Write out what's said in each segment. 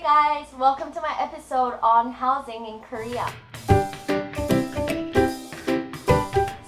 Hey guys, welcome to my episode on housing in Korea.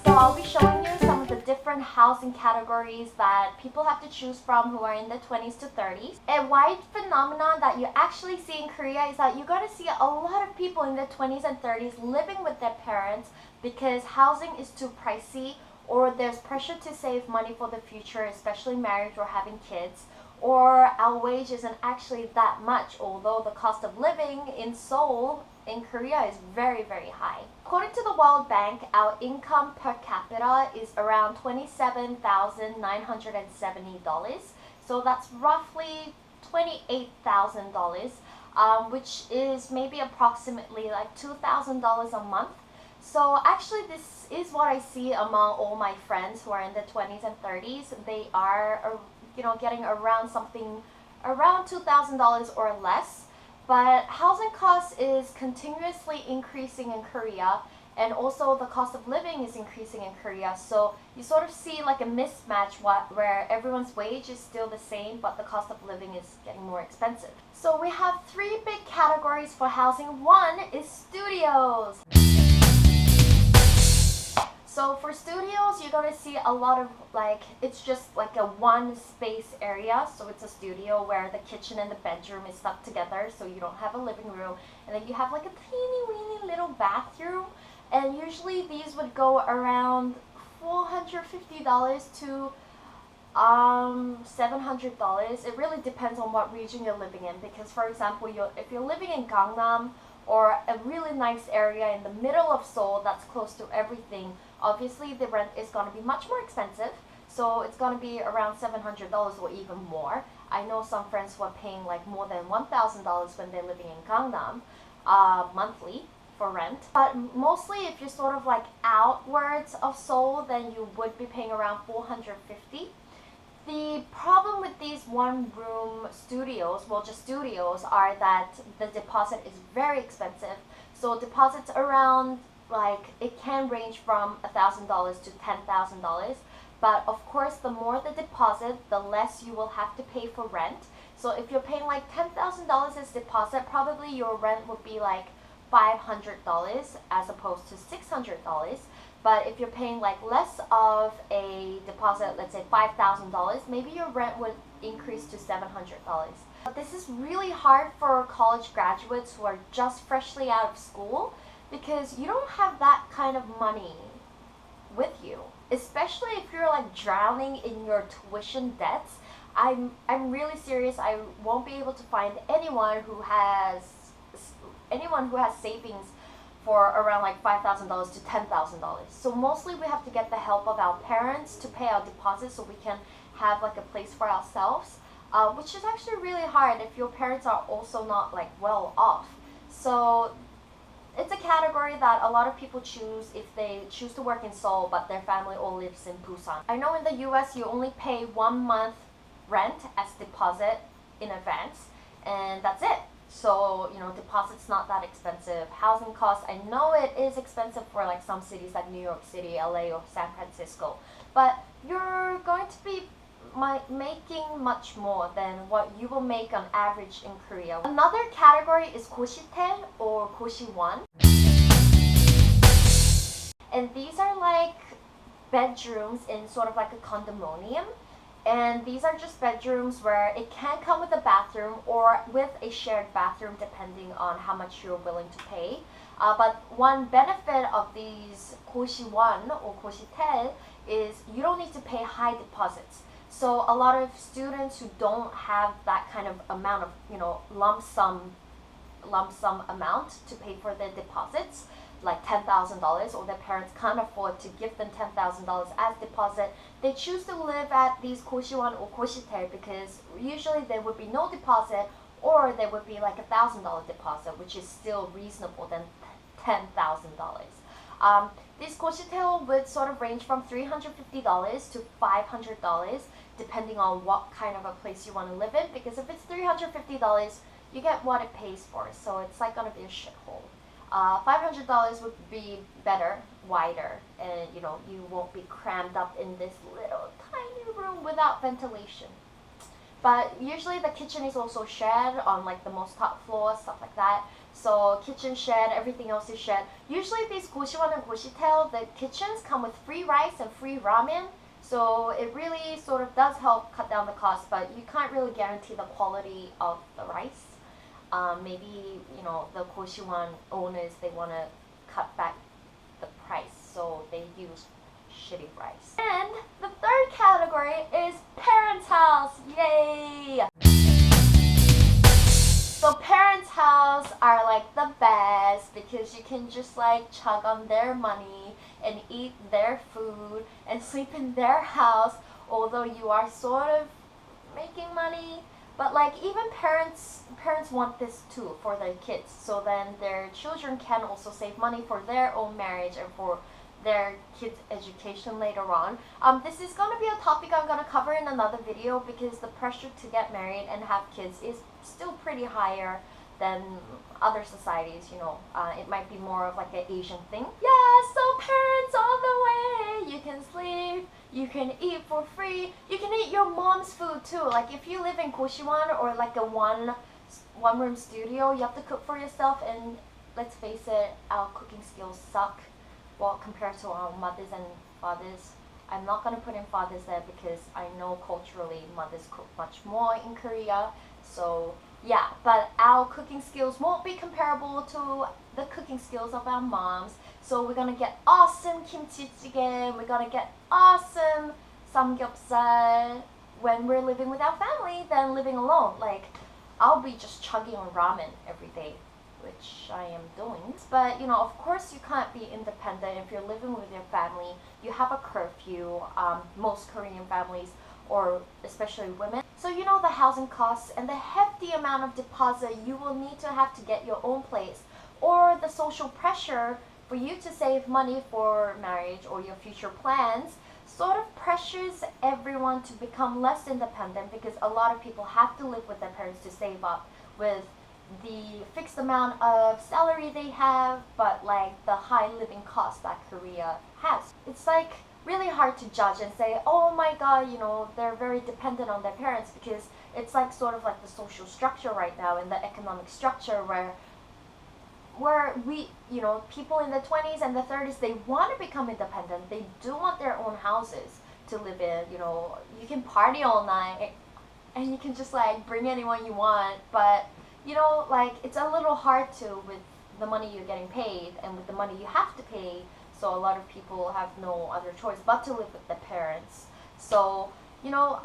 So I'll be showing you some of the different housing categories that people have to choose from who are in the 20s to 30s. A wide phenomenon that you actually see in Korea is that you're going to see a lot of people in the 20s and 30s living with their parents because housing is too pricey, or there's pressure to save money for the future, especially marriage or having kids, or our wage isn't actually that much, although the cost of living in Seoul in Korea is very, very high. According to the World Bank, our income per capita is around $27,970. So that's roughly $28,000, which is maybe approximately like $2,000 a month. So actually this is what I see among all my friends who are in the 20s and 30s. They are getting around $2,000 or less. But housing cost is continuously increasing in Korea, and also the cost of living is increasing in Korea. So you sort of see like a mismatch where everyone's wage is still the same, but the cost of living is getting more expensive. So we have three big categories for housing. One is studios. So for studios, you're gonna see a lot of it's just like a one space area. So it's a studio where the kitchen and the bedroom is stuck together, so you don't have a living room. And then you have like a teeny weeny little bathroom. And usually these would go around $450 to $700. It really depends on what region you're living in, because for example, if you're living in Gangnam or a really nice area in the middle of Seoul that's close to everything, obviously the rent is going to be much more expensive. So it's going to be around $700 or even more. I know some friends who are paying like more than $1,000 when they're living in Gangnam monthly for rent. But mostly if you're sort of like outwards of Seoul, then you would be paying around $450. The problem with these one-room studios, well, just studios, are that the deposit is very expensive. So deposits around, it can range from $1,000 to $10,000. But of course, the more the deposit, the less you will have to pay for rent. So if you're paying like $10,000 as deposit, probably your rent would be like $500 as opposed to $600. But if you're paying like less of a deposit, let's say $5,000, maybe your rent would increase to $700. But this is really hard for college graduates who are just freshly out of school, because you don't have that kind of money with you, especially if you're like drowning in your tuition debts. I'm really serious. I won't be able to find anyone who has savings for around like $5,000 to $10,000. So mostly we have to get the help of our parents to pay our deposits so we can have like a place for ourselves, which is actually really hard if your parents are also not like well off. So it's a category that a lot of people choose if they choose to work in Seoul but their family all lives in Busan. I know in the US you only pay 1 month rent as deposit in advance, and that's it. So, deposit's not that expensive. Housing costs, I know it is expensive for like some cities like New York City, LA, or San Francisco, but you're going to be making much more than what you will make on average in Korea. Another category is 고시텔 or 고시원. And these are like bedrooms in sort of like a condominium. And these are just bedrooms where it can come with a bathroom or with a shared bathroom depending on how much you're willing to pay. But one benefit of these 고시원 or 고시텔 is you don't need to pay high deposits. So a lot of students who don't have that kind of amount of, lump sum amount to pay for their deposits, like $10,000, or their parents can't afford to give them $10,000 as deposit, they choose to live at these 고시원 or 고시텔 because usually there would be no deposit, or there would be like $1,000 deposit, which is still reasonable than $10,000. These 고시텔 would sort of range from $350 to $500 depending on what kind of a place you want to live in, because if it's $350, you get what it pays for, so it's like gonna be a shithole. $500 would be better, wider, and you won't be crammed up in this little tiny room without ventilation. But usually the kitchen is also shared on like the most top floor, stuff like that. So kitchen shared, everything else is shared. Usually these Goshiwon and Goshitel, the kitchens come with free rice and free ramen. So it really sort of does help cut down the cost, but you can't really guarantee the quality of the rice. Maybe, you know, the Goshiwon owners, they want to cut back the price, so they use shitty rice. And the third category is parents' house. Yay! So parents' house are like the best because you can just like chug on their money and eat their food and sleep in their house, although you are sort of making money. But like even parents want this too for their kids, so then their children can also save money for their own marriage and for their kids' education later on. This is going to be a topic I'm going to cover in another video because the pressure to get married and have kids is still pretty higher than other societies, you know. It might be more of like an Asian thing. Yeah, so parents all the way. You can sleep, you can eat for free, you can eat your mom's food too. Like if you live in Goshiwon or like a one room studio, you have to cook for yourself, and let's face it, our cooking skills suck. Well, compared to our mothers and fathers. I'm not going to put in fathers there because I know culturally mothers cook much more in Korea. So yeah, but our cooking skills won't be comparable to the cooking skills of our moms. So we're going to get awesome kimchi jjigae, we're going to get awesome samgyeopsal when we're living with our family than living alone. Like I'll be just chugging on ramen every day, which I am doing. But you know, of course you can't be independent if you're living with your family. You have a curfew, most Korean families, or especially women. So you know the housing costs and the hefty amount of deposit you will need to have to get your own place, or the social pressure for you to save money for marriage or your future plans sort of pressures everyone to become less independent, because a lot of people have to live with their parents to save up with the fixed amount of salary they have, but like the high living cost that Korea has. It's like really hard to judge and say, oh my god, you know, they're very dependent on their parents, because it's like sort of like the social structure right now and the economic structure where we, you know, people in the 20s and the 30s, they want to become independent. They do want their own houses to live in. You know, you can party all night and you can just like bring anyone you want, but you know, like it's a little hard to with the money you're getting paid and with the money you have to pay. So a lot of people have no other choice but to live with their parents. So, you know,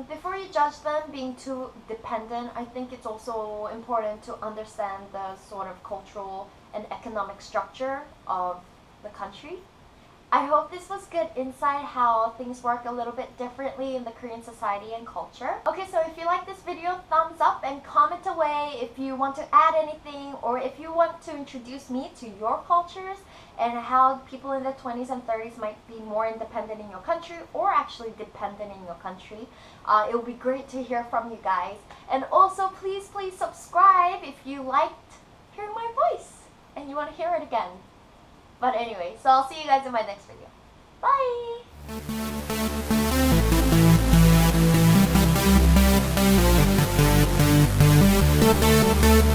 before you judge them being too dependent, I think it's also important to understand the sort of cultural and economic structure of the country. I hope this was good insight how things work a little bit differently in the Korean society and culture. Okay, so if you like this video, thumbs up and comment away if you want to add anything, or if you want to introduce me to your cultures and how people in the 20s and 30s might be more independent in your country or actually dependent in your country. It would be great to hear from you guys. And also please subscribe if you liked hearing my voice and you want to hear it again. But anyway, so I'll see you guys in my next video. Bye!